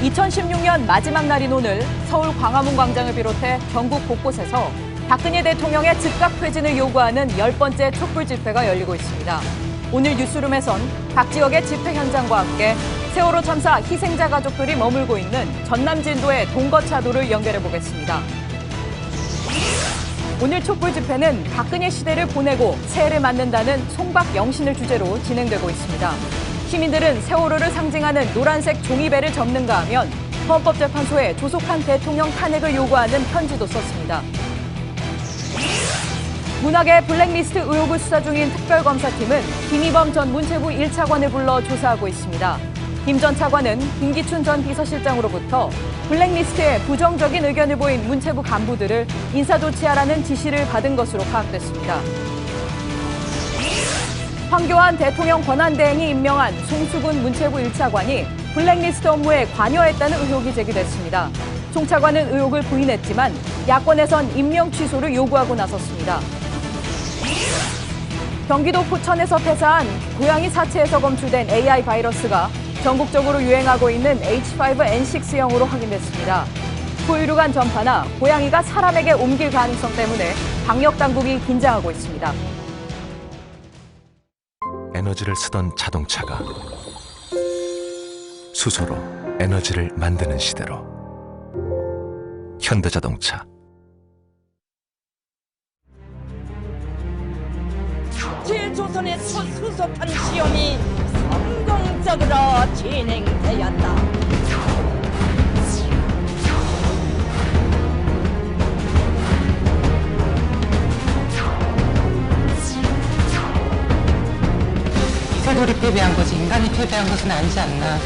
2016년 마지막 날인 오늘 서울 광화문 광장을 비롯해 전국 곳곳에서 박근혜 대통령의 즉각 퇴진을 요구하는 10번째 촛불 집회가 열리고 있습니다. 오늘 뉴스룸에선 각 지역의 집회 현장과 함께 세월호 참사 희생자 가족들이 머물고 있는 전남 진도의 동거차도를 연결해 보겠습니다. 오늘 촛불 집회는 박근혜 시대를 보내고 새해를 맞는다는 송박 영신을 주제로 진행되고 있습니다. 시민들은 세월호를 상징하는 노란색 종이배를 접는가 하면 헌법재판소에 조속한 대통령 탄핵을 요구하는 편지도 썼습니다. 문학의 블랙리스트 의혹을 수사 중인 특별검사팀은 김희범 전 문체부 1차관을 불러 조사하고 있습니다. 김 전 차관은 김기춘 전 비서실장으로부터 블랙리스트에 부정적인 의견을 보인 문체부 간부들을 인사조치하라는 지시를 받은 것으로 파악됐습니다. 황교안 대통령 권한대행이 임명한 송수근 문체부 1차관이 블랙리스트 업무에 관여했다는 의혹이 제기됐습니다. 송 차관은 의혹을 부인했지만 야권에선 임명 취소를 요구하고 나섰습니다. 경기도 포천에서 폐사한 고양이 사체에서 검출된 AI 바이러스가 전국적으로 유행하고 있는 H5N6형으로 확인됐습니다. 포유류 간 전파나 고양이가 사람에게 옮길 가능성 때문에 방역당국이 긴장하고 있습니다. 에너지를 쓰던 자동차가 수소로 에너지를 만드는 시대로 현대자동차. 제 조선의 첫 수소탄 시험이 성공적으로 진행되었다. 세월이 패배한 거지 인간이 패배한 것은 아니지 않나.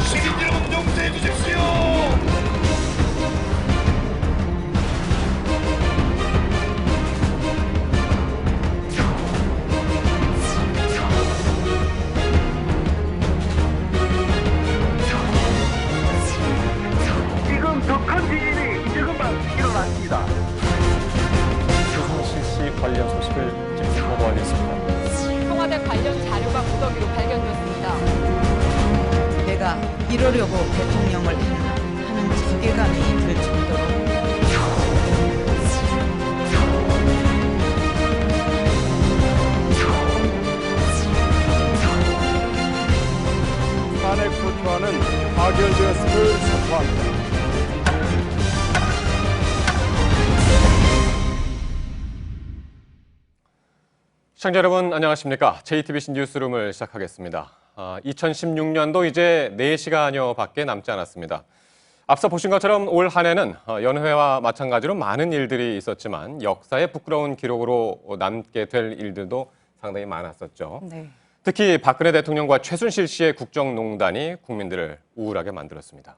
시민 여러분 용서해 주십시오. 지금 더 큰 지진이 지금만 일어났습니다. 조선 실시 관련 소식을 직접 보도하겠습니다. 청와대 관련 자료가 무더기로 발견됐습니다. 내가 이러려고 대통령을 했나 하는 무게감이 들 정도로. 탄핵 소추안은 가결되었음을 선포합니다. 시청자 여러분 안녕하십니까? JTBC 뉴스룸을 시작하겠습니다. 2016년도 이제 4시간여밖에 남지 않았습니다. 앞서 보신 것처럼 올 한 해는 연회와 마찬가지로 많은 일들이 있었지만 역사의 부끄러운 기록으로 남게 될 일들도 상당히 많았었죠. 네. 특히 박근혜 대통령과 최순실 씨의 국정농단이 국민들을 우울하게 만들었습니다.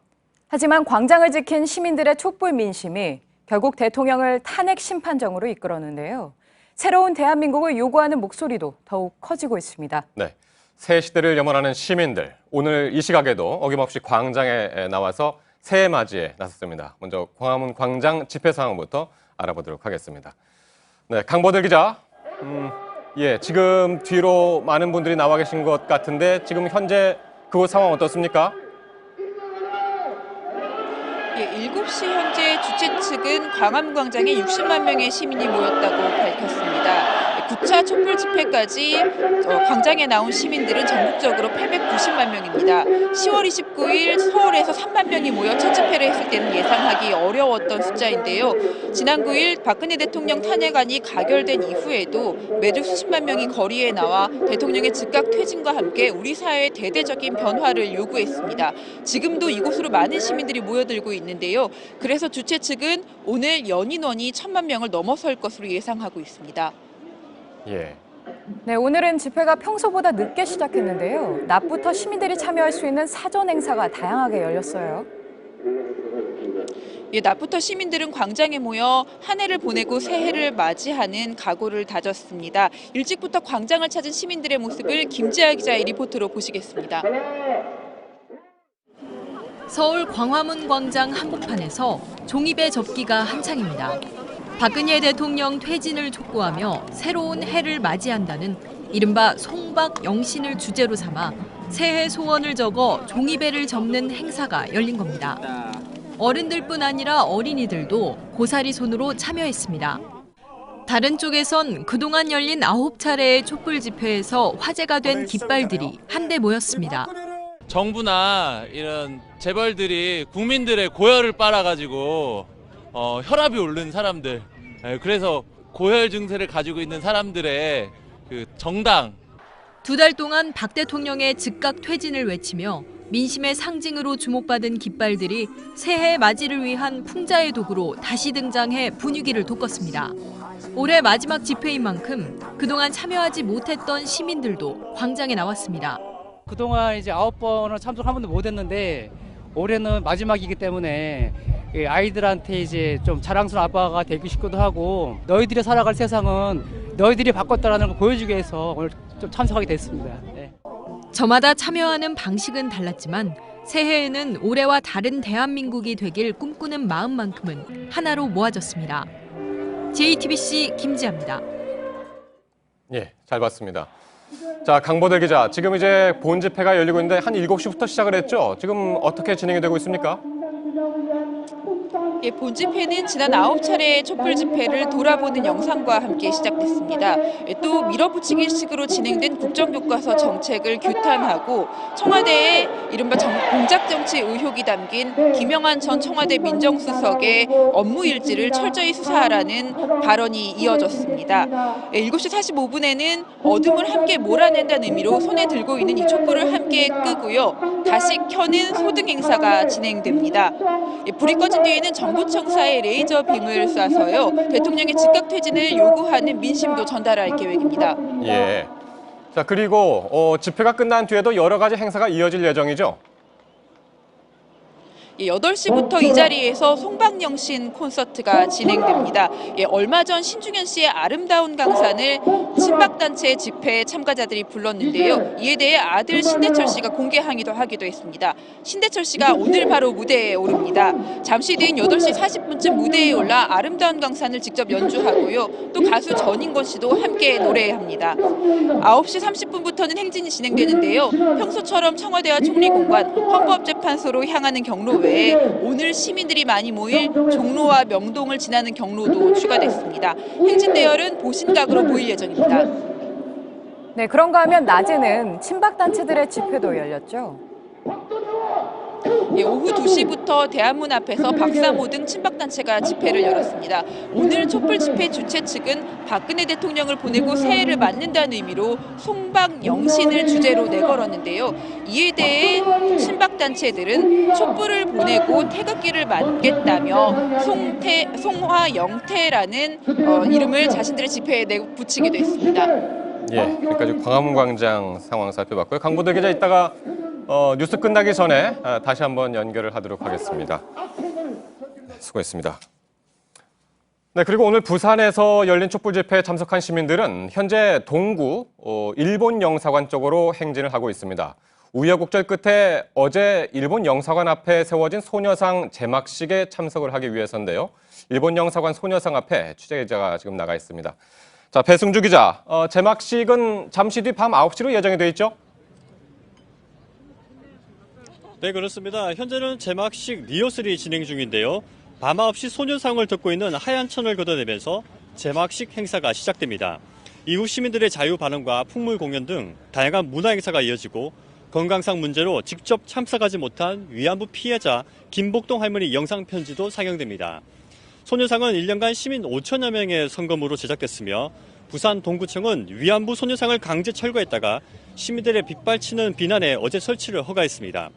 하지만 광장을 지킨 시민들의 촛불 민심이 결국 대통령을 탄핵 심판정으로 이끌었는데요. 새로운 대한민국을 요구하는 목소리도 더욱 커지고 있습니다. 네, 새 시대를 염원하는 시민들, 오늘 이 시각에도 어김없이 광장에 나와서 새해 맞이에 나섰습니다. 먼저 광화문 광장 집회 상황부터 알아보도록 하겠습니다. 네, 강보들 기자. 지금 뒤로 많은 분들이 나와 계신 것 같은데 지금 현재 그곳 상황 어떻습니까? 7시 현재 주최 측은 광화문 광장에 60만 명의 시민이 모였다고 밝혔습니다. 9차 촛불 집회까지 광장에 나온 시민들은 전국적으로 890만 명입니다. 10월 29일 서울에서 3만 명이 모여 첫 집회를 했을 때는 예상하기 어려웠던 숫자인데요. 지난 9일 박근혜 대통령 탄핵안이 가결된 이후에도 매주 수십만 명이 거리에 나와 대통령의 즉각 퇴진과 함께 우리 사회의 대대적인 변화를 요구했습니다. 지금도 이곳으로 많은 시민들이 모여들고 있는데요. 그래서 주최 측은 오늘 연인원이 1,000만 명을 넘어설 것으로 예상하고 있습니다. 예. 네, 오늘은 집회가 평소보다 늦게 시작했는데요. 낮부터 시민들이 참여할 수 있는 사전 행사가 다양하게 열렸어요. 낮부터 시민들은 광장에 모여 한 해를 보내고 새해를 맞이하는 각오를 다졌습니다. 일찍부터 광장을 찾은 시민들의 모습을 김지아 기자의 리포트로 보시겠습니다. 서울 광화문 광장 한복판에서 종이배 접기가 한창입니다. 박근혜 대통령 퇴진을 촉구하며 새로운 해를 맞이한다는 이른바 송박 영신을 주제로 삼아 새해 소원을 적어 종이배를 접는 행사가 열린 겁니다. 어른들뿐 아니라 어린이들도 고사리 손으로 참여했습니다. 다른 쪽에선 그동안 열린 9차례의 촛불 집회에서 화제가 된 깃발들이 한데 모였습니다. 정부나 이런 재벌들이 국민들의 고열을 빨아가지고 혈압이 오른 사람들, 그래서 고열 증세를 가지고 있는 사람들의 그 정당. 2달 동안 박 대통령의 즉각 퇴진을 외치며 민심의 상징으로 주목받은 깃발들이 새해 맞이를 위한 풍자의 도구로 다시 등장해 분위기를 돋궜습니다. 올해 마지막 집회인 만큼 그동안 참여하지 못했던 시민들도 광장에 나왔습니다. 그동안 이제 9번을 참석 한 번도 못했는데 올해는 마지막이기 때문에 아이들한테 이제 좀 자랑스러운 아빠가 되고 싶기도 하고 너희들이 살아갈 세상은 너희들이 바꿨다라는 걸 보여주기 위해서 오늘 좀 참석하게 됐습니다. 네. 저마다 참여하는 방식은 달랐지만 새해에는 올해와 다른 대한민국이 되길 꿈꾸는 마음만큼은 하나로 모아졌습니다. JTBC 김지아입니다. 예, 잘 봤습니다. 자, 강보들 기자, 지금 이제 본 집회가 열리고 있는데 한 7시부터 시작을 했죠? 지금 어떻게 진행이 되고 있습니까? 예, 본 집회는 지난 9차례의 촛불 집회를 돌아보는 영상과 함께 시작됐습니다. 또 밀어붙이기식으로 진행된 국정교과서 정책을 규탄하고 청와대의 이른바 공작정치 의혹이 담긴 김영한 전 청와대 민정수석의 업무 일지를 철저히 수사하라는 발언이 이어졌습니다. 7시 45분에는 어둠을 함께 몰아낸다는 의미로 손에 들고 있는 이 촛불을 함께 끄고요. 다시 켜는 소등 행사가 진행됩니다. 불이 꺼진 뒤에는 정부청사에 레이저 빔을 쏴서요. 대통령의 즉각 퇴진을 요구하는 민심도 전달할 계획입니다. 예. 자, 그리고 집회가 끝난 뒤에도 여러 가지 행사가 이어질 예정이죠? 8시부터 이 자리에서 송박영신 콘서트가 진행됩니다. 얼마 전 신중현 씨의 아름다운 강산을 친박단체 집회 참가자들이 불렀는데요. 이에 대해 아들 신대철 씨가 공개 항의도 하기도 했습니다. 신대철 씨가 오늘 바로 무대에 오릅니다. 잠시 뒤인 8시 40분쯤 무대에 올라 아름다운 강산을 직접 연주하고요. 또 가수 전인권 씨도 함께 노래합니다. 9시 30분부터는 행진이 진행되는데요. 평소처럼 청와대와 총리공관, 헌법재판소로 향하는 경로 외에 오늘 시민들이 많이 모일 종로와 명동을 지나는 경로도 추가됐습니다. 행진 대열은 보신각으로 모일 예정입니다. 네, 그런가 하면 낮에는 친박단체들의 집회도 열렸죠. 오후 2시부터 대한문 앞에서 박사모 등 친박단체가 집회를 열었습니다. 오늘 촛불 집회 주최 측은 박근혜 대통령을 보내고 새해를 맞는다는 의미로 송박 영신을 주제로 내걸었는데요. 이에 대해 친박단체들은 촛불을 보내고 태극기를 맞겠다며 송화영태라는 이름을 자신들의 집회에 붙이기도 했습니다. 예, 여기까지 광화문 광장 상황 살펴봤고요. 강보들 기자, 이따가 뉴스 끝나기 전에 다시 한번 연결을 하도록 하겠습니다. 수고했습니다. 네, 그리고 오늘 부산에서 열린 촛불 집회에 참석한 시민들은 현재 동구 일본 영사관 쪽으로 행진을 하고 있습니다. 우여곡절 끝에 어제 일본 영사관 앞에 세워진 소녀상 제막식에 참석을 하기 위해서인데요. 일본 영사관 소녀상 앞에 취재기자가 지금 나가 있습니다. 자, 배승주 기자, 제막식은 잠시 뒤 밤 9시로 예정이 돼 있죠? 네, 그렇습니다. 현재는 제막식 리허설이 진행 중인데요. 밤 9시 소녀상을 덮고 있는 하얀 천을 걷어내면서 제막식 행사가 시작됩니다. 이후 시민들의 자유 발언과 풍물 공연 등 다양한 문화 행사가 이어지고 건강상 문제로 직접 참석하지 못한 위안부 피해자 김복동 할머니 영상 편지도 상영됩니다. 소녀상은 1년간 시민 5천여 명의 성금으로 제작됐으며 부산 동구청은 위안부 소녀상을 강제 철거했다가 시민들의 빗발치는 비난에 어제 설치를 허가했습니다.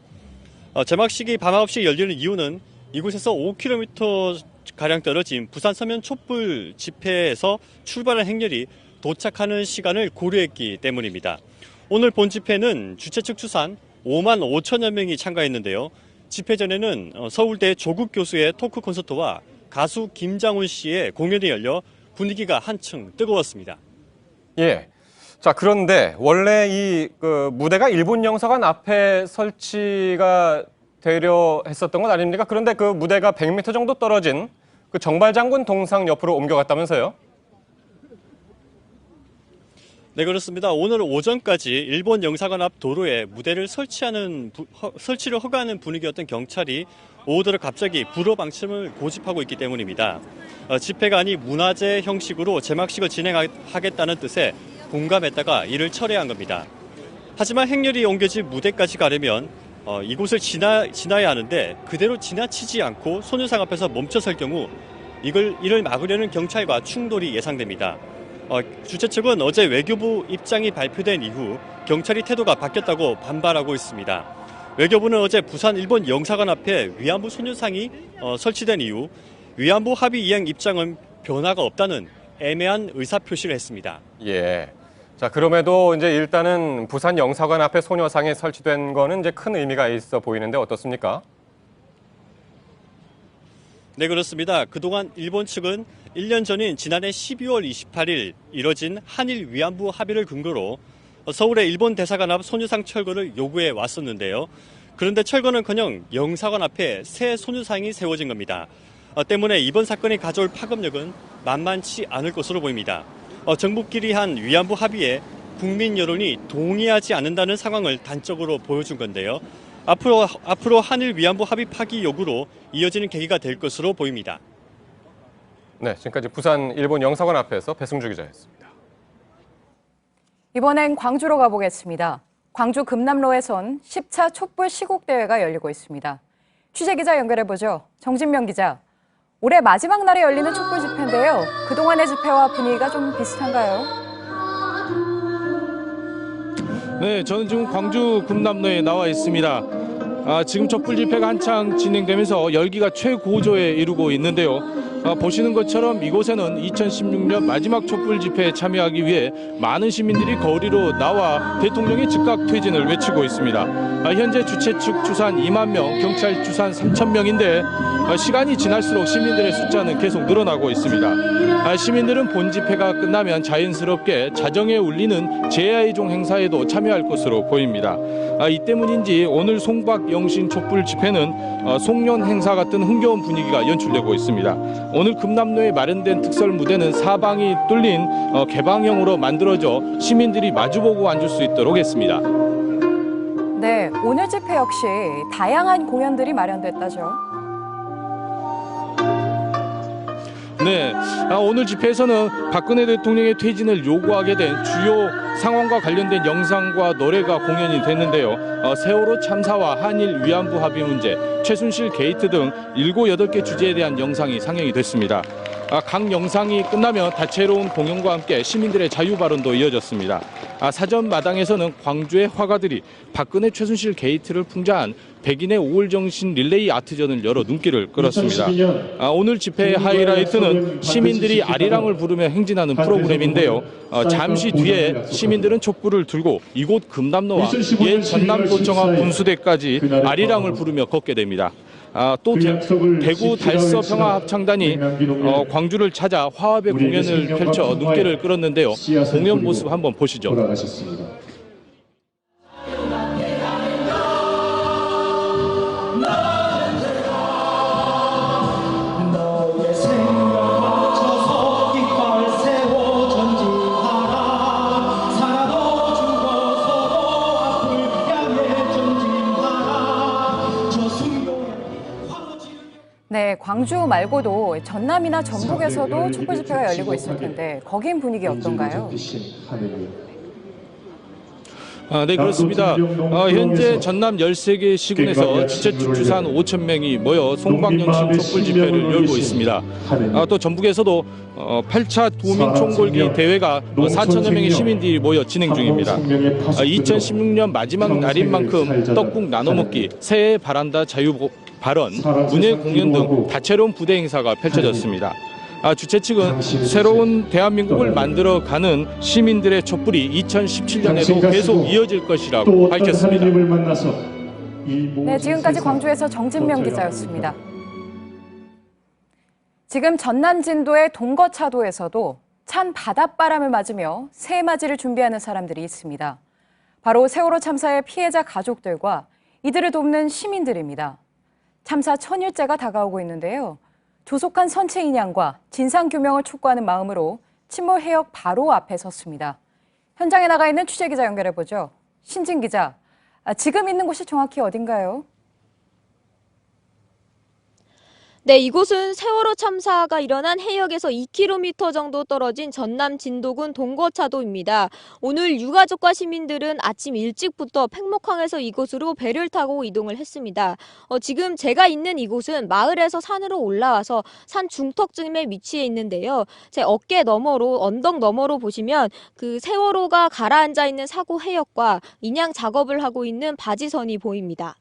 제막식이 밤 9시에 열리는 이유는 이곳에서 5km가량 떨어진 부산 서면 촛불 집회에서 출발한 행렬이 도착하는 시간을 고려했기 때문입니다. 오늘 본 집회는 주최 측 추산 5만 5천여 명이 참가했는데요. 집회 전에는 서울대 조국 교수의 토크 콘서트와 가수 김장훈 씨의 공연이 열려 분위기가 한층 뜨거웠습니다. 예. 자, 그런데 원래 이 무대가 일본 영사관 앞에 설치가 되려 했었던 건 아닙니까? 그런데 그 무대가 100m 정도 떨어진 그 정발장군 동상 옆으로 옮겨갔다면서요? 네, 그렇습니다. 오늘 오전까지 일본 영사관 앞 도로에 무대를 설치를 허가하는 분위기였던 경찰이 오후 들어 갑자기 불허 방침을 고집하고 있기 때문입니다. 집회가 아닌 문화제 형식으로 제막식을 진행하겠다는 뜻에 공감했다가 이를 철회한 겁니다. 하지만 행렬이 옮겨진 무대까지 가려면 이곳을 지나야 하는데 그대로 지나치지 않고 소녀상 앞에서 멈춰설 경우 이를 막으려는 경찰과 충돌이 예상됩니다. 주최 측은 어제 외교부 입장이 발표된 이후 경찰이 태도가 바뀌었다고 반발하고 있습니다. 외교부는 어제 부산 일본 영사관 앞에 위안부 소녀상이 설치된 이후 위안부 합의 이행 입장은 변화가 없다는 애매한 의사표시를 했습니다. 예. 자, 그럼에도 이제 일단은 부산 영사관 앞에 소녀상이 설치된 거는 이제 큰 의미가 있어 보이는데 어떻습니까? 네, 그렇습니다. 그동안 일본 측은 1년 전인 지난해 12월 28일 이뤄진 한일 위안부 합의를 근거로 서울의 일본 대사관 앞 소녀상 철거를 요구해 왔었는데요. 그런데 철거는커녕 영사관 앞에 새 소녀상이 세워진 겁니다. 때문에 이번 사건이 가져올 파급력은 만만치 않을 것으로 보입니다. 정부끼리 한 위안부 합의에 국민 여론이 동의하지 않는다는 상황을 단적으로 보여준 건데요. 앞으로 한일 위안부 합의 파기 요구로 이어지는 계기가 될 것으로 보입니다. 네, 지금까지 부산 일본 영사관 앞에서 배승주 기자였습니다. 이번엔 광주로 가보겠습니다. 광주 금남로에선 10차 촛불 시국대회가 열리고 있습니다. 취재기자 연결해보죠. 정진명 기자. 올해 마지막 날에 열리는 촛불 집회인데요. 그동안의 집회와 분위기가 좀 비슷한가요? 네, 저는 지금 광주 금남로에 나와 있습니다. 지금 촛불 집회가 한창 진행되면서 열기가 최고조에 이르고 있는데요. 보시는 것처럼 이곳에는 2016년 마지막 촛불 집회에 참여하기 위해 많은 시민들이 거리로 나와 대통령의 즉각 퇴진을 외치고 있습니다. 현재 주최 측 추산 2만 명, 경찰 추산 3천 명인데 시간이 지날수록 시민들의 숫자는 계속 늘어나고 있습니다. 시민들은 본 집회가 끝나면 자연스럽게 자정에 울리는 제야의종 행사에도 참여할 것으로 보입니다. 이 때문인지 오늘 송박 영신 촛불 집회는 송년 행사 같은 흥겨운 분위기가 연출되고 있습니다. 오늘 금남로에 마련된 특설 무대는 사방이 뚫린 개방형으로 만들어져 시민들이 마주보고 앉을 수 있도록 했습니다. 네, 오늘 집회 역시 다양한 공연들이 마련됐다죠. 네, 오늘 집회에서는 박근혜 대통령의 퇴진을 요구하게 된 주요 상황과 관련된 영상과 노래가 공연이 됐는데요. 세월호 참사와 한일 위안부 합의 문제, 최순실 게이트 등 7, 8개 주제에 대한 영상이 상영이 됐습니다. 각 영상이 끝나면 다채로운 공연과 함께 시민들의 자유 발언도 이어졌습니다. 사전 마당에서는 광주의 화가들이 박근혜 최순실 게이트를 풍자한 백인의 5월 정신 릴레이 아트전을 열어 눈길을 끌었습니다. 오늘 집회의 하이라이트는 시민들이 아리랑을 부르며 행진하는 프로그램인데요. 잠시 뒤에 시민들은 촛불을 들고 이곳 금남로와 옛 전남도청 앞 분수대까지 아리랑을 부르며 걷게 됩니다. 또 대구 달서 평화합창단이 광주를 찾아 화합의 공연을 펼쳐 눈길을 끌었는데요. 공연 모습 한번 보시죠. 네, 광주 말고도 전남이나 전북에서도 촛불 집회가 열리고 있을 텐데 거긴 분위기 어떤가요? 네, 그렇습니다. 현재 전남 13개 시군에서 주최측 추산 5천 명이 모여 송박영신 촛불 집회를 열고 있습니다. 또 전북에서도 8차 도민 총궐기 대회가 4천여 명의 시민들이 모여 진행 중입니다. 2016년 마지막 날인 만큼 떡국 나눠먹기, 새해 바란다 자유 발언, 문예 공연 등 다채로운 부대 행사가 펼쳐졌습니다. 주최 측은 새로운 대한민국을 만들어가는 시민들의 촛불이 2017년에도 계속 이어질 것이라고 밝혔습니다. 네, 지금까지 광주에서 정진명 기자였습니다. 지금 전남 진도의 동거차도에서도 찬 바닷바람을 맞으며 새해맞이를 준비하는 사람들이 있습니다. 바로 세월호 참사의 피해자 가족들과 이들을 돕는 시민들입니다. 참사 1000일째가 다가오고 있는데요. 조속한 선체 인양과 진상규명을 촉구하는 마음으로 침몰 해역 바로 앞에 섰습니다. 현장에 나가 있는 취재 기자 연결해 보죠. 신진 기자, 지금 있는 곳이 정확히 어딘가요? 네, 이곳은 세월호 참사가 일어난 해역에서 2km 정도 떨어진 전남 진도군 동거차도입니다. 오늘 유가족과 시민들은 아침 일찍부터 팽목항에서 이곳으로 배를 타고 이동을 했습니다. 지금 제가 있는 이곳은 마을에서 산으로 올라와서 산 중턱쯤에 위치해 있는데요. 제 어깨 너머로, 언덕 너머로 보시면 그 세월호가 가라앉아 있는 사고 해역과 인양 작업을 하고 있는 바지선이 보입니다.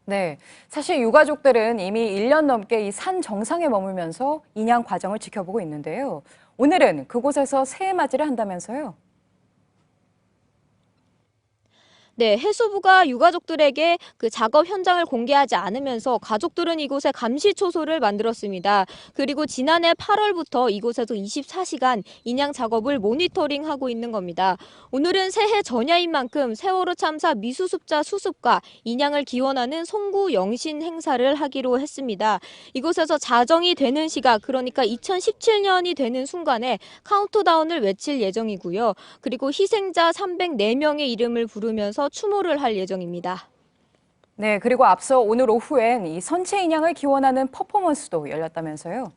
네, 사실 유가족들은 이미 1년 넘게 이 산 정상에 머물면서 인양 과정을 지켜보고 있는데요. 오늘은 그곳에서 새해 맞이를 한다면서요? 네, 해수부가 유가족들에게 그 작업 현장을 공개하지 않으면서 가족들은 이곳에 감시 초소를 만들었습니다. 그리고 지난해 8월부터 이곳에서 24시간 인양 작업을 모니터링하고 있는 겁니다. 오늘은 새해 전야인 만큼 세월호 참사 미수습자 수습과 인양을 기원하는 송구 영신 행사를 하기로 했습니다. 이곳에서 자정이 되는 시각, 그러니까 2017년이 되는 순간에 카운트다운을 외칠 예정이고요. 그리고 희생자 304명의 이름을 부르면서 추모를 할 예정입니다. 네, 그리고 앞서 오늘 오후엔 이 선체 인양을 기원하는 퍼포먼스도 열렸다면서요?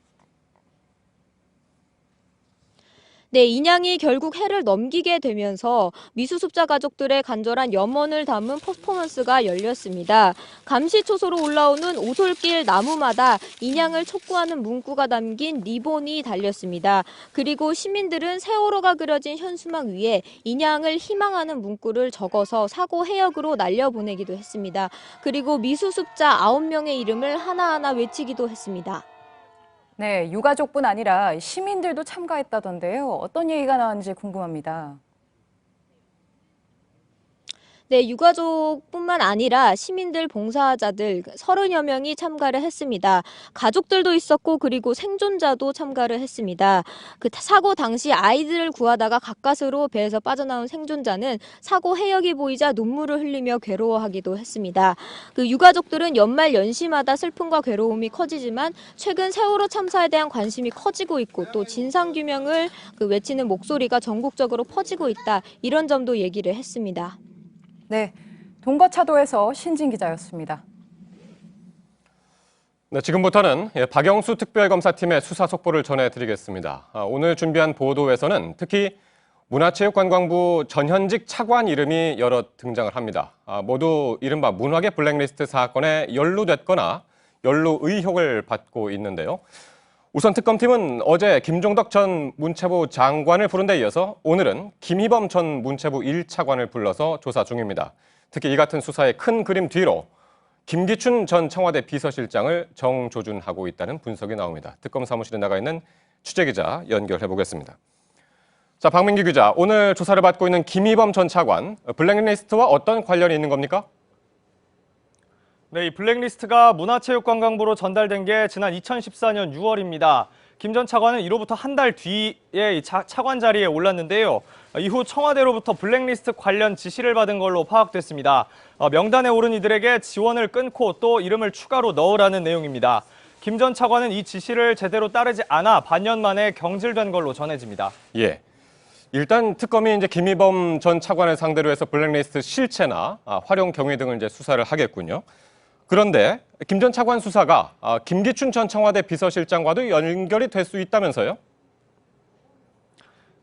네, 인양이 결국 해를 넘기게 되면서 미수습자 가족들의 간절한 염원을 담은 퍼포먼스가 열렸습니다. 감시 초소로 올라오는 오솔길 나무마다 인양을 촉구하는 문구가 담긴 리본이 달렸습니다. 그리고 시민들은 세월호가 그려진 현수막 위에 인양을 희망하는 문구를 적어서 사고 해역으로 날려보내기도 했습니다. 그리고 미수습자 9명의 이름을 하나하나 외치기도 했습니다. 네, 유가족뿐 아니라 시민들도 참가했다던데요. 어떤 얘기가 나왔는지 궁금합니다. 네, 유가족뿐만 아니라 시민들, 봉사자들 30여 명이 참가를 했습니다. 가족들도 있었고 그리고 생존자도 참가를 했습니다. 그 사고 당시 아이들을 구하다가 가까스로 배에서 빠져나온 생존자는 사고 해역이 보이자 눈물을 흘리며 괴로워하기도 했습니다. 그 유가족들은 연말 연시마다 슬픔과 괴로움이 커지지만 최근 세월호 참사에 대한 관심이 커지고 있고 또 진상규명을 외치는 목소리가 전국적으로 퍼지고 있다. 이런 점도 얘기를 했습니다. 네, 동거차도에서 신진 기자였습니다. 네, 지금부터는 박영수 특별검사팀의 수사 속보를 전해드리겠습니다. 오늘 준비한 보도에서는 특히 문화체육관광부 전현직 차관 이름이 여러 등장을 합니다. 모두 이른바 문화계 블랙리스트 사건에 연루됐거나 연루 의혹을 받고 있는데요. 우선 특검팀은 어제 김종덕 전 문체부 장관을 부른 데 이어서 오늘은 김희범 전 문체부 1차관을 불러서 조사 중입니다. 특히 이 같은 수사의 큰 그림 뒤로 김기춘 전 청와대 비서실장을 정조준하고 있다는 분석이 나옵니다. 특검 사무실에 나가 있는 취재기자 연결해 보겠습니다. 자, 박민규 기자, 오늘 조사를 받고 있는 김희범 전 차관, 블랙리스트와 어떤 관련이 있는 겁니까? 네, 이 블랙리스트가 문화체육관광부로 전달된 게 지난 2014년 6월입니다. 김 전 차관은 이로부터 한 달 뒤에 이 차관 자리에 올랐는데요. 이후 청와대로부터 블랙리스트 관련 지시를 받은 걸로 파악됐습니다. 명단에 오른 이들에게 지원을 끊고 또 이름을 추가로 넣으라는 내용입니다. 김 전 차관은 이 지시를 제대로 따르지 않아 반년 만에 경질된 걸로 전해집니다. 예. 일단 특검이 이제 김희범 전 차관을 상대로 해서 블랙리스트 실체나 활용 경위 등을 이제 수사를 하겠군요. 그런데 김 전 차관 수사가 김기춘 전 청와대 비서실장과도 연결이 될 수 있다면서요?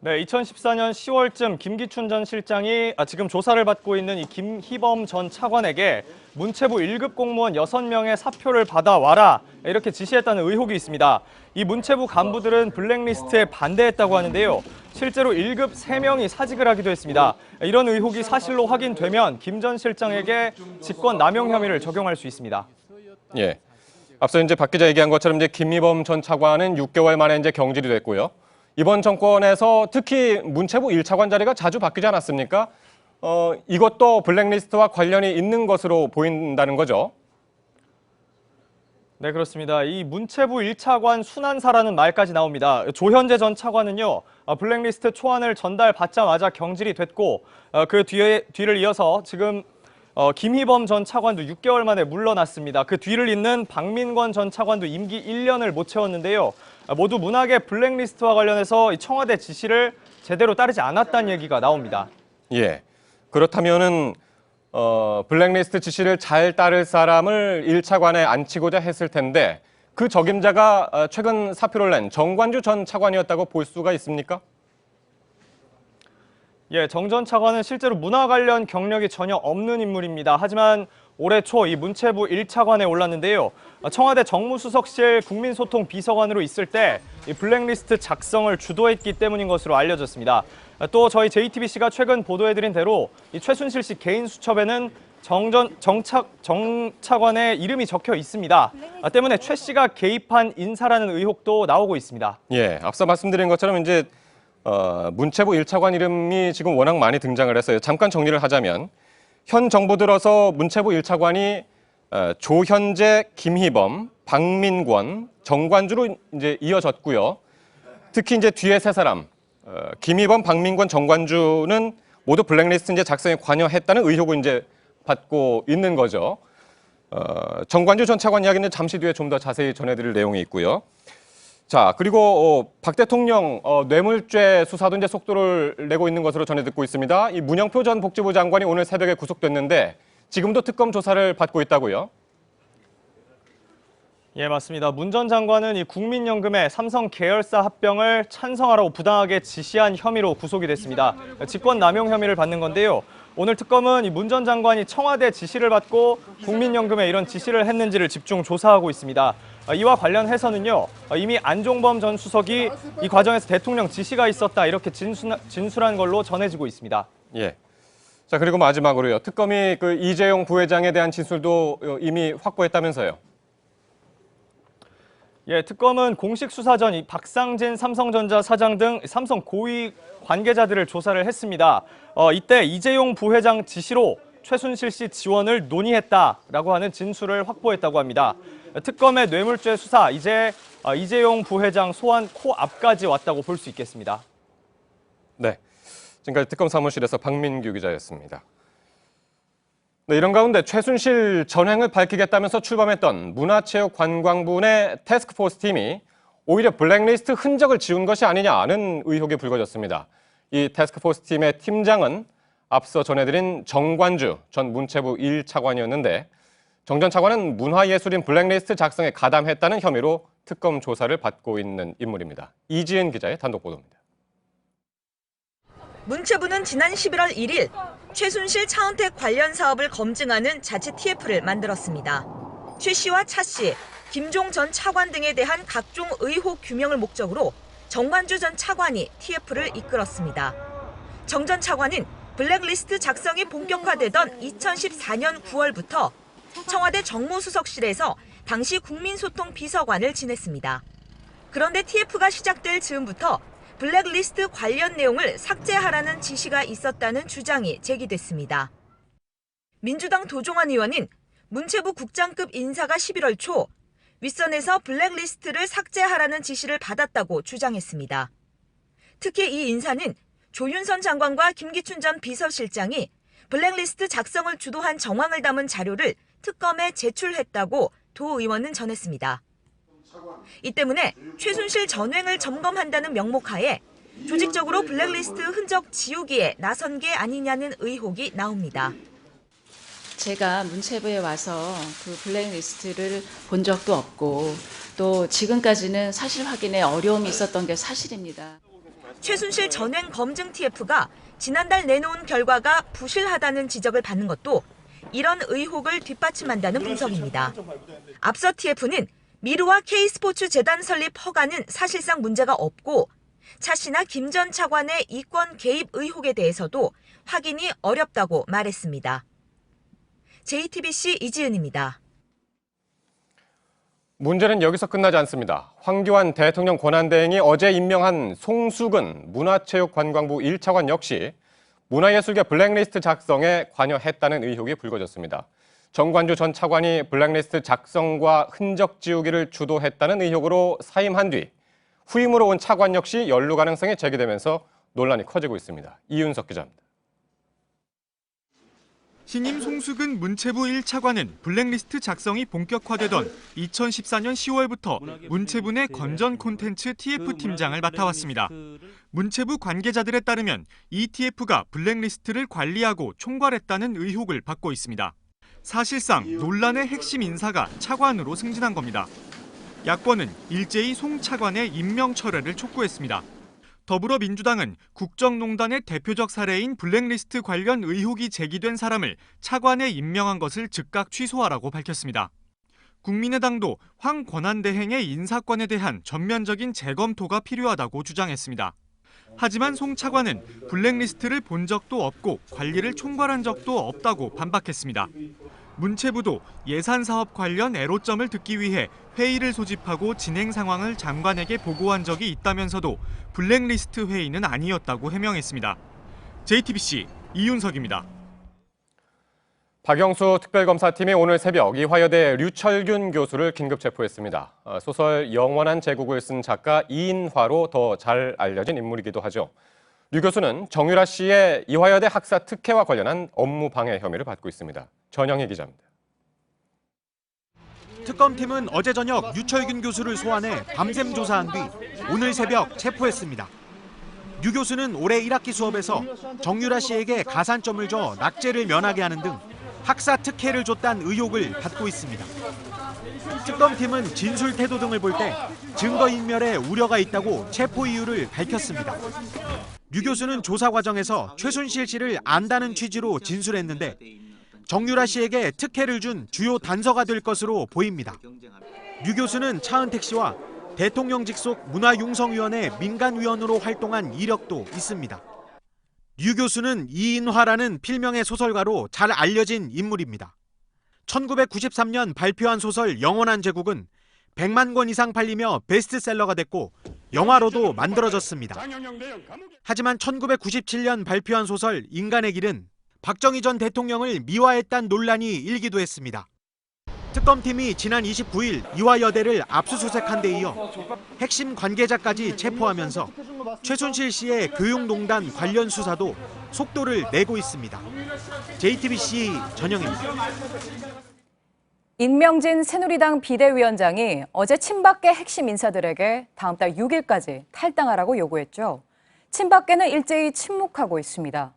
네, 2014년 10월쯤 김기춘 전 실장이 지금 조사를 받고 있는 이 김희범 전 차관에게 문체부 1급 공무원 6명의 사표를 받아와라 이렇게 지시했다는 의혹이 있습니다. 이 문체부 간부들은 블랙리스트에 반대했다고 하는데요. 실제로 1급 3명이 사직을 하기도 했습니다. 이런 의혹이 사실로 확인되면 김 전 실장에게 직권 남용 혐의를 적용할 수 있습니다. 예. 앞서 이제 박 기자 얘기한 것처럼 이제 김희범 전 차관은 6개월 만에 이제 경질이 됐고요. 이번 정권에서 특히 문체부 1차관 자리가 자주 바뀌지 않았습니까? 이것도 블랙리스트와 관련이 있는 것으로 보인다는 거죠. 네, 그렇습니다. 이 문체부 1차관 순환사라는 말까지 나옵니다. 조현재 전 차관은요, 블랙리스트 초안을 전달받자마자 경질이 됐고, 그 뒤를 이어서 지금 김희범 전 차관도 6개월 만에 물러났습니다. 그 뒤를 잇는 박민권 전 차관도 임기 1년을 못 채웠는데요. 모두 문학의 블랙리스트와 관련해서 청와대 지시를 제대로 따르지 않았다는 얘기가 나옵니다. 예. 그렇다면은 블랙리스트 지시를 잘 따를 사람을 1차관에 앉히고자 했을 텐데 그 적임자가 최근 사표를 낸 정관주 전 차관이었다고 볼 수가 있습니까? 예, 정 전 차관은 실제로 문화 관련 경력이 전혀 없는 인물입니다. 하지만 올해 초 이 문체부 1차관에 올랐는데요. 청와대 정무수석실 국민소통 비서관으로 있을 때 이 블랙리스트 작성을 주도했기 때문인 것으로 알려졌습니다. 또 저희 JTBC가 최근 보도해드린 대로 이 최순실 씨 개인 수첩에는 정 차관의 이름이 적혀 있습니다. 때문에 최 씨가 개입한 인사라는 의혹도 나오고 있습니다. 예, 앞서 말씀드린 것처럼 이제 문체부 1차관 이름이 지금 워낙 많이 등장을 했어요. 잠깐 정리를 하자면 현 정부 들어서 문체부 1차관이 조현재, 김희범, 박민권, 정관주로 이제 이어졌고요. 특히 이제 뒤에 세 사람 김희범, 박민권, 정관주는 모두 블랙리스트 이제 작성에 관여했다는 의혹을 이제 받고 있는 거죠. 정관주 전 차관 이야기는 잠시 뒤에 좀 더 자세히 전해드릴 내용이 있고요. 자, 그리고 박 대통령 뇌물죄 수사도 이제 속도를 내고 있는 것으로 전해 듣고 있습니다. 이 문영표 전 복지부 장관이 오늘 새벽에 구속됐는데 지금도 특검 조사를 받고 있다고요? 예, 맞습니다. 문 전 장관은 이 국민연금의 삼성 계열사 합병을 찬성하라고 부당하게 지시한 혐의로 구속이 됐습니다. 직권남용 혐의를 받는 건데요. 오늘 특검은 이 문 전 장관이 청와대 지시를 받고 국민연금에 이런 지시를 했는지를 집중 조사하고 있습니다. 이와 관련해서는요, 이미 안종범 전 수석이 이 과정에서 대통령 지시가 있었다 이렇게 진술한 걸로 전해지고 있습니다. 예. 자, 그리고 마지막으로요. 특검이 그 이재용 부회장에 대한 진술도 이미 확보했다면서요? 예, 특검은 공식 수사 전 이 박상진 삼성전자 사장 등 삼성 고위 관계자들을 조사를 했습니다. 이때 이재용 부회장 지시로 최순실 씨 지원을 논의했다라고 하는 진술을 확보했다고 합니다. 특검의 뇌물죄 수사, 이제 이재용 부회장 소환 코앞까지 왔다고 볼 수 있겠습니다. 네, 지금까지 특검 사무실에서 박민규 기자였습니다. 네, 이런 가운데 최순실 전횡을 밝히겠다면서 출범했던 문화체육관광부 내 태스크포스 팀이 오히려 블랙리스트 흔적을 지운 것이 아니냐는 의혹이 불거졌습니다. 이 태스크포스 팀의 팀장은 앞서 전해드린 정관주 전 문체부 1차관이었는데 정 전 차관은 문화예술인 블랙리스트 작성에 가담했다는 혐의로 특검 조사를 받고 있는 인물입니다. 이지은 기자의 단독 보도입니다. 문체부는 지난 11월 1일 최순실 차은택 관련 사업을 검증하는 자체 TF를 만들었습니다. 최 씨와 차 씨, 김종 전 차관 등에 대한 각종 의혹 규명을 목적으로 정관주 전 차관이 TF를 이끌었습니다. 정 전 차관은 블랙리스트 작성이 본격화되던 2014년 9월부터 청와대 정무수석실에서 당시 국민소통 비서관을 지냈습니다. 그런데 TF가 시작될 즈음부터 블랙리스트 관련 내용을 삭제하라는 지시가 있었다는 주장이 제기됐습니다. 민주당 도종환 의원은 문체부 국장급 인사가 11월 초 윗선에서 블랙리스트를 삭제하라는 지시를 받았다고 주장했습니다. 특히 이 인사는 조윤선 장관과 김기춘 전 비서실장이 블랙리스트 작성을 주도한 정황을 담은 자료를 특검에 제출했다고 도 의원은 전했습니다. 이 때문에 최순실 전횡을 점검한다는 명목하에 조직적으로 블랙리스트 흔적 지우기에 나선 게 아니냐는 의혹이 나옵니다. 제가 문체부에 와서 그 블랙리스트를 본 적도 없고 또 지금까지는 사실 확인에 어려움이 있었던 게 사실입니다. 최순실 전횡 검증 TF가 지난달 내놓은 결과가 부실하다는 지적을 받는 것도 이런 의혹을 뒷받침한다는 분석입니다. 앞서 TF는 미르와 K스포츠 재단 설립 허가는 사실상 문제가 없고 차 씨나 김 전 차관의 이권 개입 의혹에 대해서도 확인이 어렵다고 말했습니다. JTBC 이지은입니다. 문제는 여기서 끝나지 않습니다. 황교안 대통령 권한대행이 어제 임명한 송수근 문화체육관광부 1차관 역시 문화예술계 블랙리스트 작성에 관여했다는 의혹이 불거졌습니다. 정관주 전 차관이 블랙리스트 작성과 흔적 지우기를 주도했다는 의혹으로 사임한 뒤 후임으로 온 차관 역시 연루 가능성이 제기되면서 논란이 커지고 있습니다. 이윤석 기자입니다. 신임 송수근 문체부 1차관은 블랙리스트 작성이 본격화되던 2014년 10월부터 문체부 내 건전 콘텐츠 TF팀장을 맡아왔습니다. 문체부 관계자들에 따르면 이 TF가 블랙리스트를 관리하고 총괄했다는 의혹을 받고 있습니다. 사실상 논란의 핵심 인사가 차관으로 승진한 겁니다. 야권은 일제히 송 차관의 임명 철회를 촉구했습니다. 더불어민주당은 국정농단의 대표적 사례인 블랙리스트 관련 의혹이 제기된 사람을 차관에 임명한 것을 즉각 취소하라고 밝혔습니다. 국민의당도 황 권한대행의 인사권에 대한 전면적인 재검토가 필요하다고 주장했습니다. 하지만 송 차관은 블랙리스트를 본 적도 없고 관리를 총괄한 적도 없다고 반박했습니다. 문체부도 예산사업 관련 애로점을 듣기 위해 회의를 소집하고 진행 상황을 장관에게 보고한 적이 있다면서도 블랙리스트 회의는 아니었다고 해명했습니다. JTBC 이윤석입니다. 박영수 특별검사팀이 오늘 새벽 이화여대 류철균 교수를 긴급 체포했습니다. 소설 영원한 제국을 쓴 작가 이인화로 더 잘 알려진 인물이기도 하죠. 류 교수는 정유라 씨의 이화여대 학사 특혜와 관련한 업무 방해 혐의를 받고 있습니다. 전영희 기자입니다. 특검팀은 어제 저녁 류철균 교수를 소환해 밤샘 조사한 뒤 오늘 새벽 체포했습니다. 류 교수는 올해 1학기 수업에서 정유라 씨에게 가산점을 줘 낙제를 면하게 하는 등 학사 특혜를 줬다는 의혹을 받고 있습니다. 특검팀은 진술 태도 등을 볼 때 증거인멸에 우려가 있다고 체포 이유를 밝혔습니다. 류 교수는 조사 과정에서 최순실 씨를 안다는 취지로 진술했는데 정유라 씨에게 특혜를 준 주요 단서가 될 것으로 보입니다. 류 교수는 차은택 씨와 대통령 직속 문화융성위원회 민간위원으로 활동한 이력도 있습니다. 류 교수는 이인화라는 필명의 소설가로 잘 알려진 인물입니다. 1993년 발표한 소설 영원한 제국은 100만 권 이상 팔리며 베스트셀러가 됐고 영화로도 만들어졌습니다. 하지만 1997년 발표한 소설 인간의 길은 박정희 전 대통령을 미화했다는 논란이 일기도 했습니다. 특검팀이 지난 29일 이화여대를 압수수색한 데 이어 핵심 관계자까지 체포하면서 최순실 씨의 교육농단 관련 수사도 속도를 내고 있습니다. JTBC 전영입니다. 임명진 새누리당 비대위원장이 어제 친박계 핵심 인사들에게 다음 달 6일까지 탈당하라고 요구했죠. 친박계는 일제히 침묵하고 있습니다.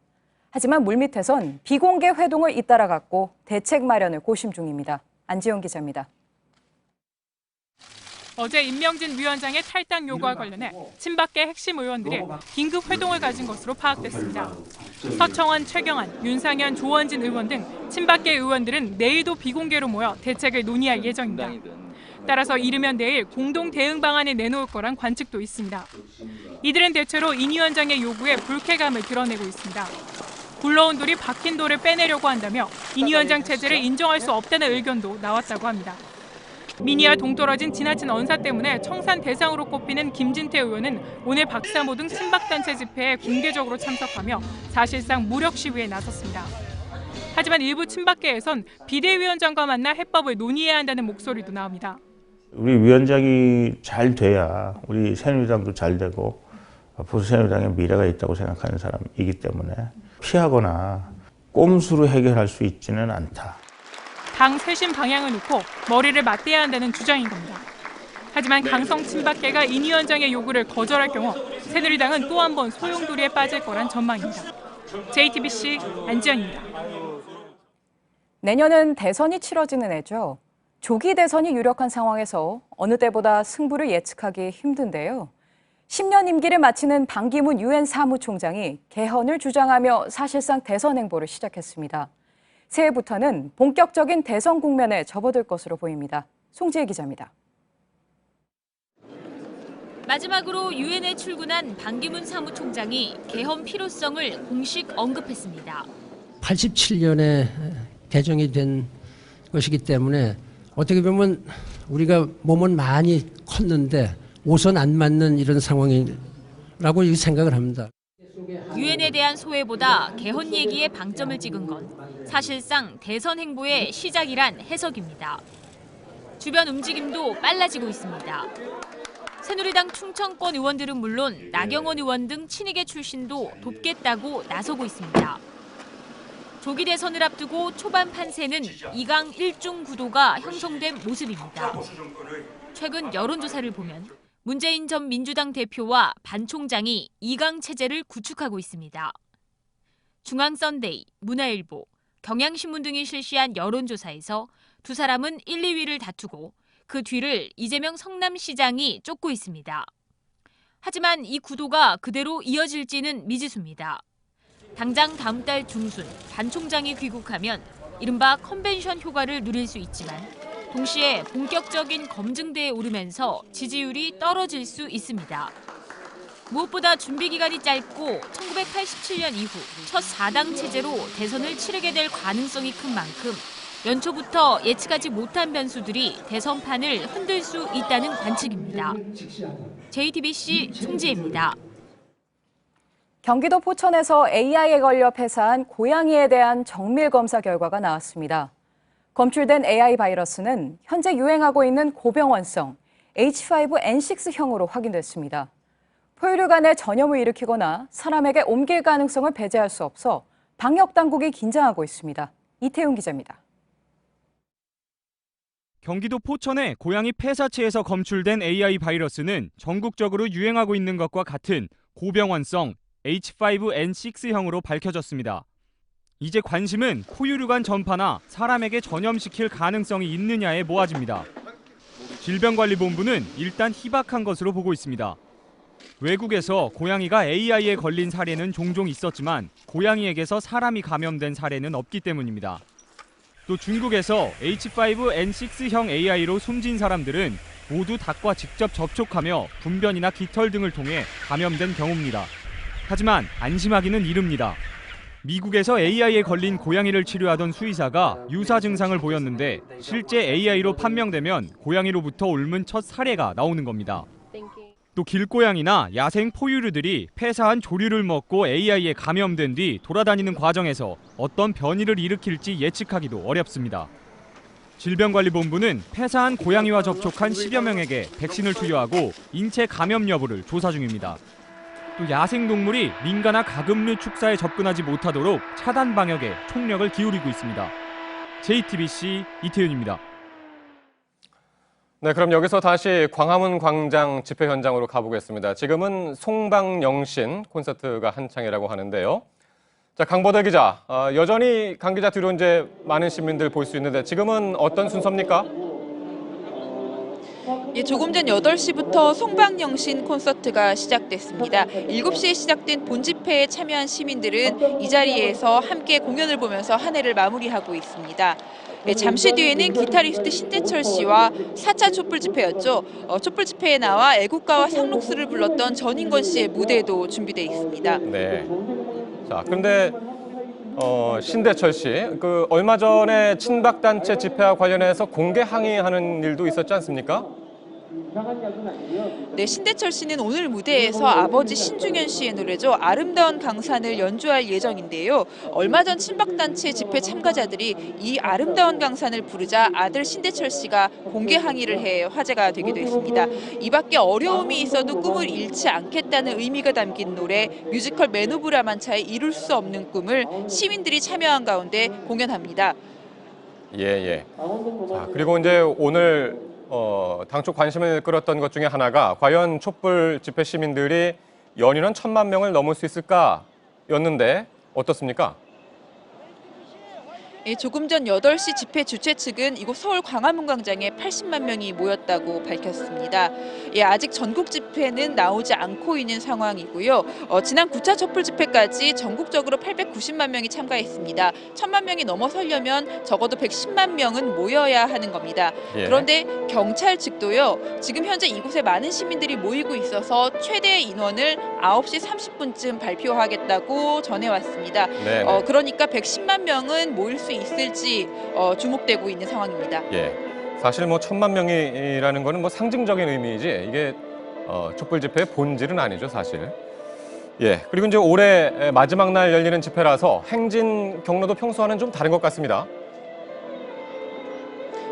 하지만 물밑에선 비공개 회동을 잇따라 갖고 대책 마련을 고심 중입니다. 안지영 기자입니다. 어제 임명진 위원장의 탈당 요구와 관련해 친박계 핵심 의원들이 긴급 회동을 가진 것으로 파악됐습니다. 서청원, 최경환, 윤상현, 조원진 의원 등 친박계 의원들은 내일도 비공개로 모여 대책을 논의할 예정입니다. 따라서 이르면 내일 공동 대응 방안을 내놓을 거란 관측도 있습니다. 이들은 대체로 인 위원장의 요구에 불쾌감을 드러내고 있습니다. 굴러온 돌이 박힌 돌을 빼내려고 한다며 인 위원장 체제를 인정할 수 없다는 의견도 나왔다고 합니다. 민의와 동떨어진 지나친 언사 때문에 청산 대상으로 꼽히는 김진태 의원은 오늘 박사모 등 친박단체 집회에 공개적으로 참석하며 사실상 무력 시위에 나섰습니다. 하지만 일부 친박계에선 비대위원장과 만나 해법을 논의해야 한다는 목소리도 나옵니다. 우리 위원장이 잘 돼야 우리 새누리당도 잘 되고 보수 새누리당에 미래가 있다고 생각하는 사람이기 때문에 피하거나 꼼수로 해결할 수 있지는 않다. 당 쇄신 방향을 놓고 머리를 맞대야 한다는 주장인 겁니다. 하지만 강성 친박계가 인 위원장의 요구를 거절할 경우 새누리당은 또 한 번 소용돌이에 빠질 거란 전망입니다. JTBC 안지연입니다. 내년은 대선이 치러지는 해죠. 조기 대선이 유력한 상황에서 어느 때보다 승부를 예측하기 힘든데요. 10년 임기를 마치는 반기문 유엔 사무총장이 개헌을 주장하며 사실상 대선 행보를 시작했습니다. 새해부터는 본격적인 대선 국면에 접어들 것으로 보입니다. 송지혜 기자입니다. 마지막으로 유엔에 출근한 반기문 사무총장이 개헌 필요성을 공식 언급했습니다. 87년에 개정이 된 것이기 때문에 어떻게 보면 우리가 몸은 많이 컸는데 옷은 안 맞는 이런 상황이라고 생각을 합니다. 유엔에 대한 소회보다 개헌 얘기에 방점을 찍은 건 사실상 대선 행보의 시작이란 해석입니다. 주변 움직임도 빨라지고 있습니다. 새누리당 충청권 의원들은 물론 나경원 의원 등 친이계 출신도 돕겠다고 나서고 있습니다. 조기 대선을 앞두고 초반 판세는 2강 1중 구도가 형성된 모습입니다. 최근 여론조사를 보면 문재인 전 민주당 대표와 반 총장이 2강 체제를 구축하고 있습니다. 중앙선데이, 문화일보, 경향신문 등이 실시한 여론조사에서 두 사람은 1, 2위를 다투고 그 뒤를 이재명 성남시장이 쫓고 있습니다. 하지만 이 구도가 그대로 이어질지는 미지수입니다. 당장 다음 달 중순 반 총장이 귀국하면 이른바 컨벤션 효과를 누릴 수 있지만 동시에 본격적인 검증대에 오르면서 지지율이 떨어질 수 있습니다. 무엇보다 준비 기간이 짧고 1987년 이후 첫 4당 체제로 대선을 치르게 될 가능성이 큰 만큼 연초부터 예측하지 못한 변수들이 대선판을 흔들 수 있다는 관측입니다. JTBC 송지혜입니다. 경기도 포천에서 AI에 걸려 폐사한 고양이에 대한 정밀 검사 결과가 나왔습니다. 검출된 AI 바이러스는 현재 유행하고 있는 고병원성 H5N6형으로 확인됐습니다. 포유류 간에 전염을 일으키거나 사람에게 옮길 가능성을 배제할 수 없어 방역 당국이 긴장하고 있습니다. 이태훈 기자입니다. 경기도 포천의 고양이 폐사체에서 검출된 AI 바이러스는 전국적으로 유행하고 있는 것과 같은 고병원성 H5N6형으로 밝혀졌습니다. 이제 관심은 포유류 간 전파나 사람에게 전염시킬 가능성이 있느냐에 모아집니다. 질병관리본부는 일단 희박한 것으로 보고 있습니다. 외국에서 고양이가 AI에 걸린 사례는 종종 있었지만 고양이에게서 사람이 감염된 사례는 없기 때문입니다. 또 중국에서 H5N6형 AI로 숨진 사람들은 모두 닭과 직접 접촉하며 분변이나 깃털 등을 통해 감염된 경우입니다. 하지만 안심하기는 이릅니다. 미국에서 AI에 걸린 고양이를 치료하던 수의사가 유사 증상을 보였는데 실제 AI로 판명되면 고양이로부터 옮은 첫 사례가 나오는 겁니다. 또 길고양이나 야생 포유류들이 폐사한 조류를 먹고 AI에 감염된 뒤 돌아다니는 과정에서 어떤 변이를 일으킬지 예측하기도 어렵습니다. 질병관리본부는 폐사한 고양이와 접촉한 10여 명에게 백신을 투여하고 인체 감염 여부를 조사 중입니다. 또 야생동물이 민가나 가금류 축사에 접근하지 못하도록 차단 방역에 총력을 기울이고 있습니다. JTBC 이태윤입니다. 네, 그럼 여기서 다시 광화문 광장 집회 현장으로 가보겠습니다. 지금은 송방영신 콘서트가 한창이라고 하는데요. 자, 강보대 기자, 여전히 강 기자 뒤로 이제 많은 시민들 볼 수 있는데 지금은 어떤 순서입니까? 예, 조금 전 8시부터 송방영신 콘서트가 시작됐습니다. 7시에 시작된 본집회에 참여한 시민들은 이 자리에서 함께 공연을 보면서 한 해를 마무리하고 있습니다. 네, 잠시 뒤에는 기타리스트 신대철 씨와 4차 촛불 집회였죠. 촛불 집회에 나와 애국가와 상록수를 불렀던 전인권 씨의 무대도 준비되어 있습니다. 네. 자, 그런데 신대철 씨, 얼마 전에 친박단체 집회와 관련해서 공개 항의하는 일도 있었지 않습니까? 네, 신대철 씨는 오늘 무대에서 아버지 신중현 씨의 노래죠. 아름다운 강산을 연주할 예정인데요. 얼마 전 친박단체 집회 참가자들이 이 아름다운 강산을 부르자 아들 신대철 씨가 공개 항의를 해 화제가 되기도 했습니다. 이 밖에 어려움이 있어도 꿈을 잃지 않겠다는 의미가 담긴 노래 뮤지컬 맨 오브 라만차의 이룰 수 없는 꿈을 시민들이 참여한 가운데 공연합니다. 예. 자, 그리고 이제 오늘 당초 관심을 끌었던 것 중에 하나가 과연 촛불 집회 시민들이 연인원 1,000만 명을 넘을 수 있을까였는데 어떻습니까? 예, 조금 전 8시 집회 주최 측은 이곳 서울 광화문 광장에 80만 명이 모였다고 밝혔습니다. 예, 아직 전국 집회는 나오지 않고 있는 상황이고요. 지난 9차 촛불 집회까지 전국적으로 890만 명이 참가했습니다. 1,000만 명이 넘어서려면 적어도 110만 명은 모여야 하는 겁니다. 예. 그런데 경찰 측도요. 지금 현재 이곳에 많은 시민들이 모이고 있어서 최대 인원을 9시 30분쯤 발표하겠다고 전해왔습니다. 네네. 그러니까 110만 명은 모일 수 있을지 주목되고 있는 상황입니다. 예. 사실 1,000만 명이라는 거는 상징적인 의미이지 이게 촛불 집회의 본질은 아니죠, 사실. 예. 그리고 이제 올해 마지막 날 열리는 집회라서 행진 경로도 평소와는 좀 다른 것 같습니다.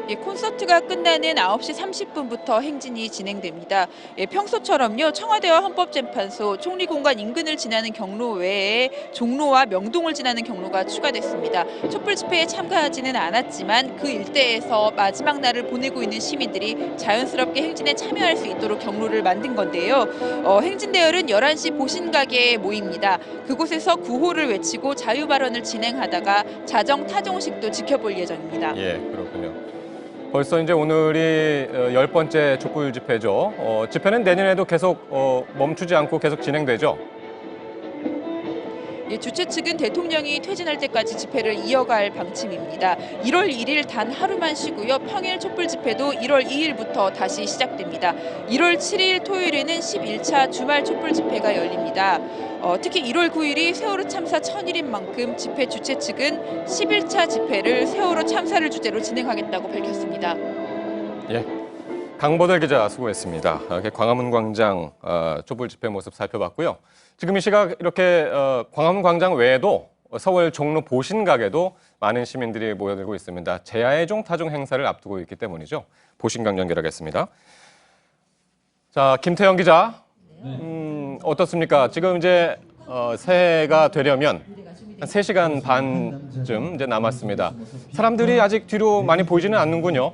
콘서트가 끝나는 9시 30분부터 행진이 진행됩니다. 평소처럼요, 청와대와 헌법재판소, 총리공관 인근을 지나는 경로 외에 종로와 명동을 지나는 경로가 추가됐습니다. 촛불 집회에 참가하지는 않았지만 그 일대에서 마지막 날을 보내고 있는 시민들이 자연스럽게 행진에 참여할 수 있도록 경로를 만든 건데요. 행진 대열은 11시 보신각에 모입니다. 그곳에서 구호를 외치고 자유 발언을 진행하다가 자정 타종식도 지켜볼 예정입니다. 예, 그렇군요. 벌써 이제 오늘이 10번째 촛불 집회죠. 집회는 내년에도 계속 멈추지 않고 계속 진행되죠. 주최 측은 대통령이 퇴진할 때까지 집회를 이어갈 방침입니다. 1월 1일 단 하루만 쉬고요. 평일 촛불 집회도 1월 2일부터 다시 시작됩니다. 1월 7일 토요일에는 11차 주말 촛불 집회가 열립니다. 특히 1월 9일이 세월호 참사 1000일인 만큼 집회 주최 측은 11차 집회를 세월호 참사를 주제로 진행하겠다고 밝혔습니다. 예, 강보들 기자 수고했습니다. 이렇게 광화문 광장 촛불 집회 모습 살펴봤고요. 지금 이 시각 이렇게 광화문 광장 외에도 서울 종로 보신각에도 많은 시민들이 모여들고 있습니다. 제야의 종 타종 행사를 앞두고 있기 때문이죠. 보신각 연결하겠습니다. 자, 김태형 기자, 어떻습니까? 지금 이제 새해가 되려면 한 3시간 반쯤 이제 남았습니다. 사람들이 아직 뒤로 많이 보이지는 않는군요.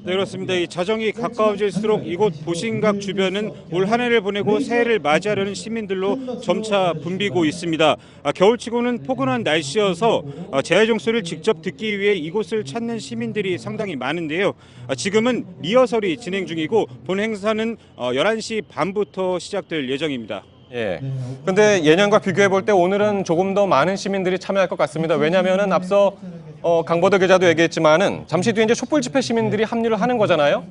네, 그렇습니다. 이 자정이 가까워질수록 이곳 보신각 주변은 올 한 해를 보내고 새해를 맞이하려는 시민들로 점차 붐비고 있습니다. 겨울치고는 포근한 날씨여서 제야종소를 직접 듣기 위해 이곳을 찾는 시민들이 상당히 많은데요. 지금은 리허설이 진행 중이고 본 행사는 11시 반부터 시작될 예정입니다. 예. 근데 예년과 비교해 볼 때 오늘은 조금 더 많은 시민들이 참여할 것 같습니다. 왜냐하면은 앞서 강보도 기자도 얘기했지만은 잠시 뒤에 이제 촛불 집회 시민들이 합류를 하는 거잖아요.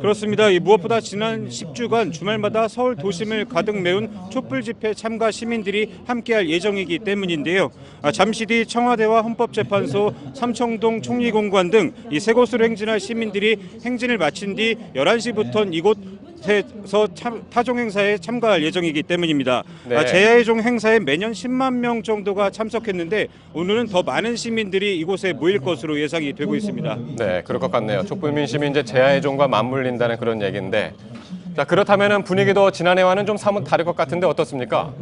그렇습니다. 무엇보다 지난 10주간 주말마다 서울 도심을 가득 메운 촛불 집회 참가 시민들이 함께할 예정이기 때문인데요. 잠시 뒤 청와대와 헌법재판소, 삼청동 총리공관 등 이 세 곳으로 행진할 시민들이 행진을 마친 뒤 11시부터는 이곳에서 타종 행사에 참가할 예정이기 때문입니다. 네. 제야의 종 행사에 매년 10만 명 정도가 참석했는데 오늘은 더 많은 시민들이 이곳에 모일 것으로 예상이 되고 있습니다. 네, 그럴 것 같네요. 촛불 민심이 이제 제야의 종과 맞물린다는 그런 얘기인데, 자, 그렇다면은 분위기도 지난해와는 좀 사뭇 다를 것 같은데 어떻습니까?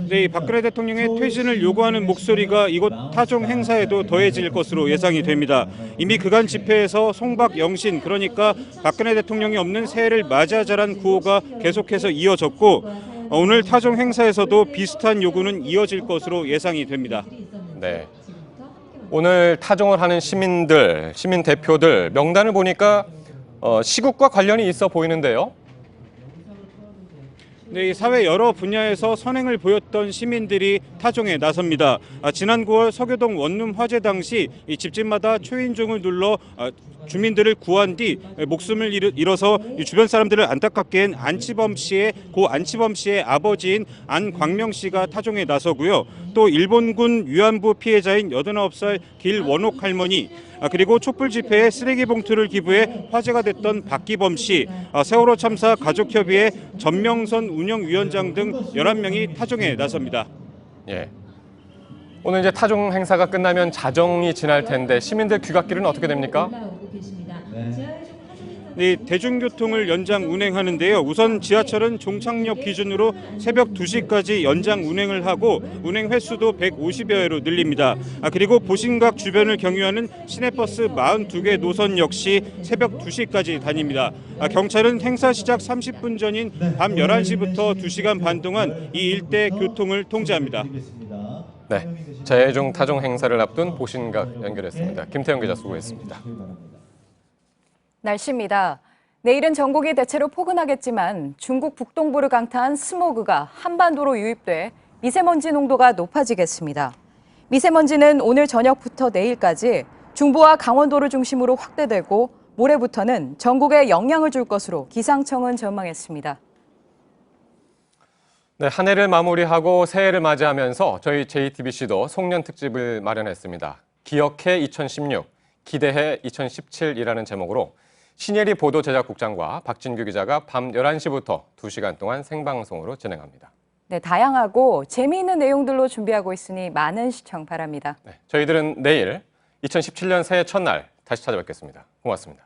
네, 박근혜 대통령의 퇴진을 요구하는 목소리가 이곳 타종 행사에도 더해질 것으로 예상이 됩니다. 이미 그간 집회에서 송박 영신, 그러니까 박근혜 대통령이 없는 새해를 맞이하자란 구호가 계속해서 이어졌고 오늘 타종 행사에서도 비슷한 요구는 이어질 것으로 예상이 됩니다. 네. 오늘 타종을 하는 시민들, 시민 대표들 명단을 보니까 시국과 관련이 있어 보이는데요. 네, 이 사회 여러 분야에서 선행을 보였던 시민들이 타종에 나섭니다. 지난 9월 서교동 원룸 화재 당시 이 집집마다 초인종을 눌러 주민들을 구한 뒤 목숨을 잃어서 주변 사람들을 안타깝게 한 고 안치범 씨의 아버지인 안광명 씨가 타종에 나서고요. 또 일본군 위안부 피해자인 89살 길원옥 할머니, 그리고 촛불 집회에 쓰레기 봉투를 기부해 화제가 됐던 박기범 씨, 세월호 참사 가족협의회 전명선 운영위원장 등 11명이 타종에 나섭니다. 예. 오늘 이제 타종 행사가 끝나면 자정이 지날 텐데 시민들 귀갓길은 어떻게 됩니까? 네, 대중교통을 연장 운행하는데요. 우선 지하철은 종착역 기준으로 새벽 2시까지 연장 운행을 하고 운행 횟수도 150여 회로 늘립니다. 그리고 보신각 주변을 경유하는 시내버스 42개 노선 역시 새벽 2시까지 다닙니다. 경찰은 행사 시작 30분 전인 밤 11시부터 2시간 반 동안 이 일대 교통을 통제합니다. 네, 제야의 종 타종 행사를 앞둔 보신각 연결했습니다. 김태형 기자 수고했습니다. 날씨입니다. 내일은 전국이 대체로 포근하겠지만 중국 북동부를 강타한 스모그가 한반도로 유입돼 미세먼지 농도가 높아지겠습니다. 미세먼지는 오늘 저녁부터 내일까지 중부와 강원도를 중심으로 확대되고 모레부터는 전국에 영향을 줄 것으로 기상청은 전망했습니다. 네, 한 해를 마무리하고 새해를 맞이하면서 저희 JTBC도 송년 특집을 마련했습니다. 기억해 2016, 기대해 2017이라는 제목으로 신예리 보도제작국장과 박진규 기자가 밤 11시부터 2시간 동안 생방송으로 진행합니다. 네, 다양하고 재미있는 내용들로 준비하고 있으니 많은 시청 바랍니다. 네, 저희들은 내일 2017년 새해 첫날 다시 찾아뵙겠습니다. 고맙습니다.